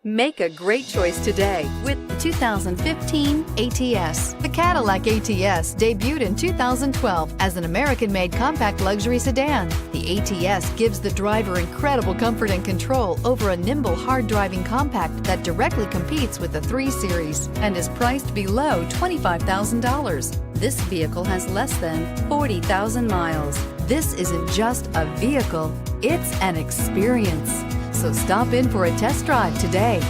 Make a great choice today with the 2015 ATS. The Cadillac ATS debuted in 2012 as an American-made compact luxury sedan. The ATS gives the driver incredible comfort and control over a nimble, hard-driving compact that directly competes with the 3 Series and is priced below $25,000. This vehicle has less than 40,000 miles. This isn't just a vehicle, it's an experience. So stop in for a test drive today.